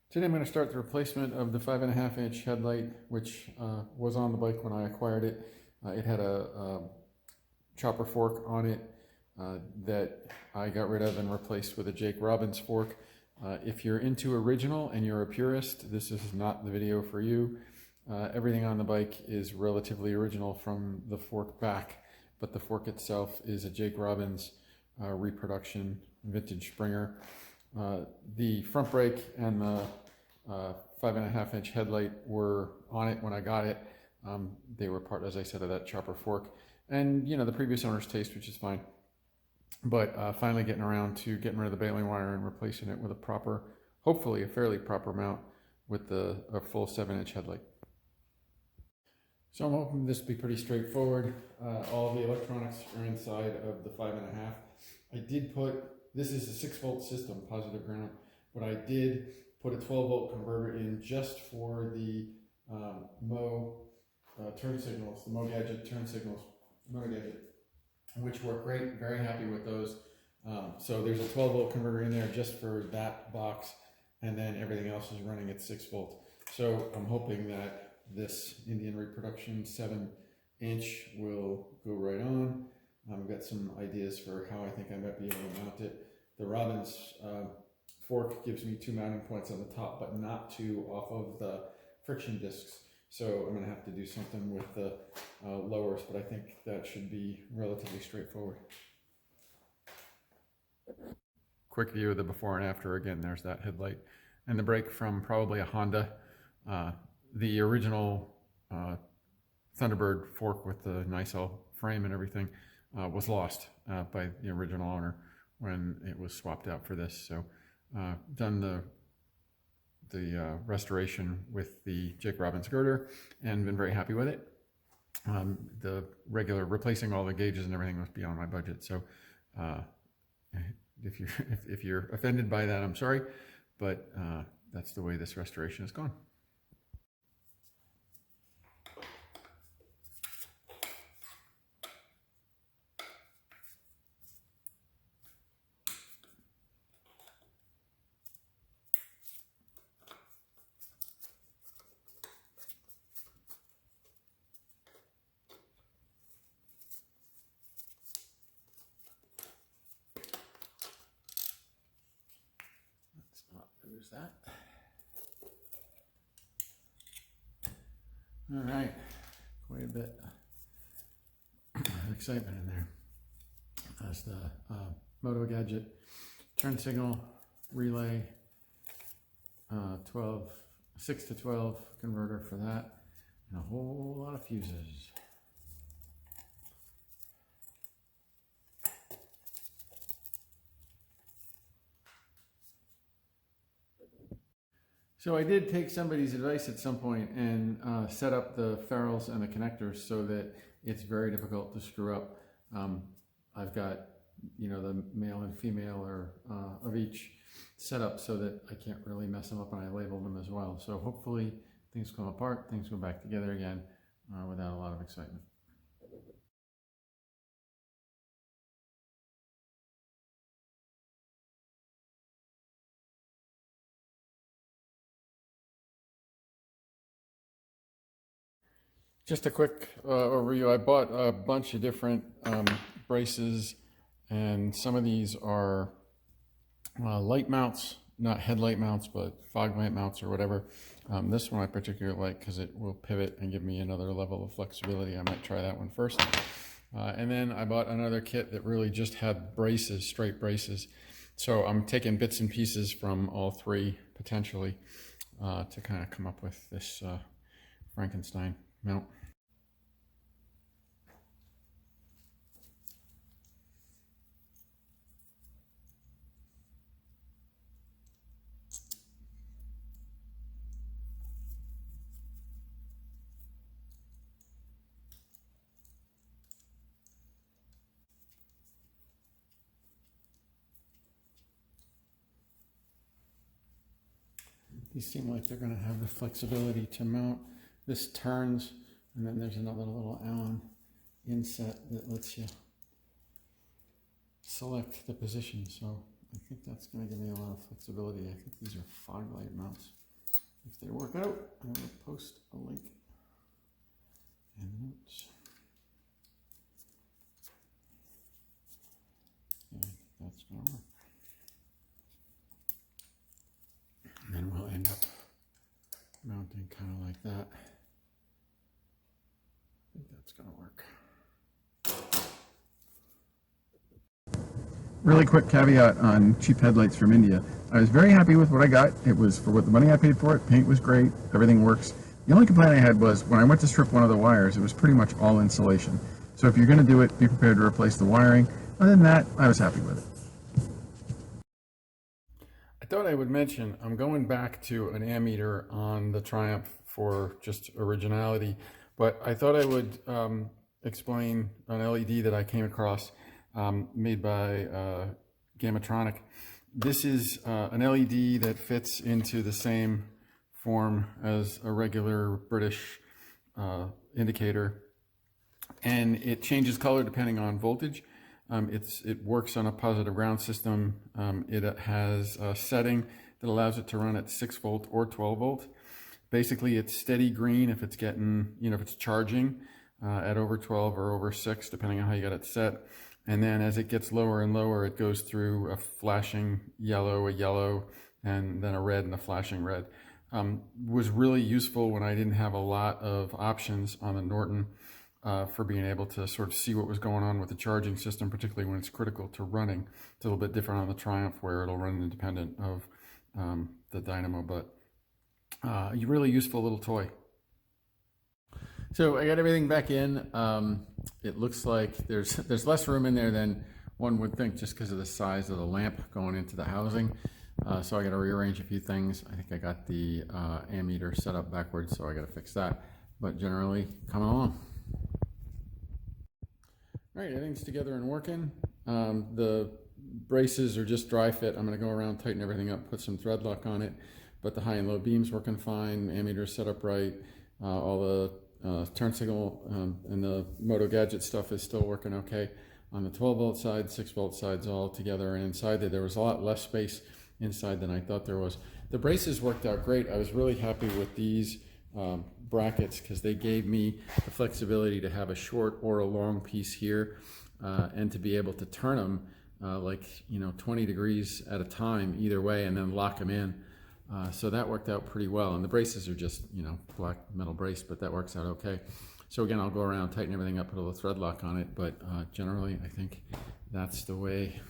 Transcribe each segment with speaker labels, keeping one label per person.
Speaker 1: Today I'm going to start the replacement of the 5.5-inch headlight, which was on the bike when I acquired it. It had a chopper fork on it that I got rid of and replaced with a Jake Robbins fork. If you're into original and you're a purist, this is not the video for you. Everything on the bike is relatively original from the fork back, but the fork itself is a Jake Robbins reproduction vintage Springer. The front brake and the 5.5-inch headlight were on it when I got it. They were part, as I said, of that chopper fork, and the previous owner's taste, which is fine. But finally getting around to getting rid of the baling wire and replacing it with a proper, hopefully a fairly proper mount with a full 7-inch headlight. So I'm hoping this will be pretty straightforward. All the electronics are inside of the 5.5. I did put, this is a 6-volt system, positive ground, but I did put a 12-volt converter in just for the turn signals, the Motogadget turn signals, Motogadget, which work great. Very happy with those. So there's a 12-volt converter in there just for that box, and then everything else is running at 6-volt. So I'm hoping that this Indian reproduction 7-inch will go right on. I've got some ideas for how I think I might be able to mount it. The Robbins fork gives me 2 mounting points on the top, but not 2 off of the friction discs. So I'm going to have to do something with the lowers, but I think that should be relatively straightforward. Quick view of the before and after. Again, there's that headlight and the brake from probably a Honda. The original Thunderbird fork with the Nicel frame and everything was lost by the original owner when it was swapped out for this. So done the restoration with the Jake Robbins girder and been very happy with it. The regular replacing all the gauges and everything was beyond my budget. So if you're offended by that, I'm sorry, but that's the way this restoration has gone. Lose that. All right, quite a bit of excitement in there. That's the Motogadget turn signal relay, 6 to 12 converter for that, and a whole lot of fuses. So I did take somebody's advice at some point and set up the ferrules and the connectors so that it's very difficult to screw up. I've got, the male and female or of each set up so that I can't really mess them up, and I labeled them as well. So hopefully things come apart, things go back together again without a lot of excitement. Just a quick overview. I bought a bunch of different braces, and some of these are light mounts, not headlight mounts, but fog lamp mounts or whatever. This one I particularly like because it will pivot and give me another level of flexibility. I might try that one first. And then I bought another kit that really just had braces, straight braces. So I'm taking bits and pieces from all three potentially to kind of come up with this Frankenstein mount. These seem like they're going to have the flexibility to mount. This turns, and then there's another little Allen inset that lets you select the position. So I think that's going to give me a lot of flexibility. I think these are fog light mounts. If they work out, I will post a link in the notes. Yeah, I think that's going to work. And then we'll end up mounting kind of like that. I think that's going to work. Really quick caveat on cheap headlights from India. I was very happy with what I got. It was for what the money I paid for it. Paint was great. Everything works. The only complaint I had was when I went to strip one of the wires, it was pretty much all insulation. So if you're going to do it, be prepared to replace the wiring. Other than that, I was happy with it. I thought I would mention I'm going back to an ammeter on the Triumph for just originality, but I thought I would explain an LED that I came across made by Gamatronic. This is an LED that fits into the same form as a regular British indicator, and it changes color depending on voltage. It works on a positive ground system. It has a setting that allows it to run at 6 volt or 12 volt. Basically, it's steady green if it's getting, if it's charging at over 12 or over 6, depending on how you got it set. And then as it gets lower and lower, it goes through a flashing yellow, a yellow, and then a red and a flashing red. Was really useful when I didn't have a lot of options on the Norton for being able to sort of see what was going on with the charging system, particularly when it's critical to running. It's a little bit different on the Triumph where it'll run independent of the dynamo, but a really useful little toy. So I got everything back in. It looks like there's less room in there than one would think just because of the size of the lamp going into the housing. So I got to rearrange a few things. I think I got the ammeter set up backwards, so I got to fix that. But generally, coming along. All right, everything's together and working. The braces are just dry fit. I'm going to go around, tighten everything up, put some thread lock on it. But the high and low beam's working fine. Ammeter's set up right. All the turn signal and the Motogadget stuff is still working okay. On the 12 volt side, 6 volt sides all together, and inside there was a lot less space inside than I thought there was. The braces worked out great. I was really happy with these brackets because they gave me the flexibility to have a short or a long piece here and to be able to turn them 20 degrees at a time either way and then lock them in. So that worked out pretty well, and the braces are just, black metal brace, but that works out okay. So again, I'll go around, tighten everything up, put a little thread lock on it, but generally I think that's the way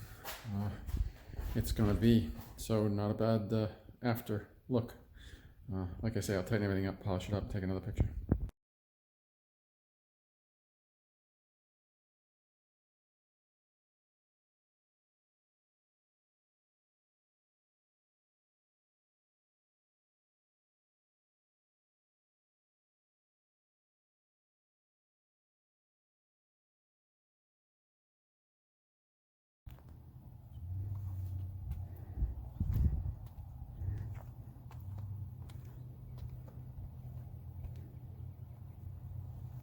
Speaker 1: it's going to be. So not a bad after look. Like I say, I'll tighten everything up, polish it up, take another picture.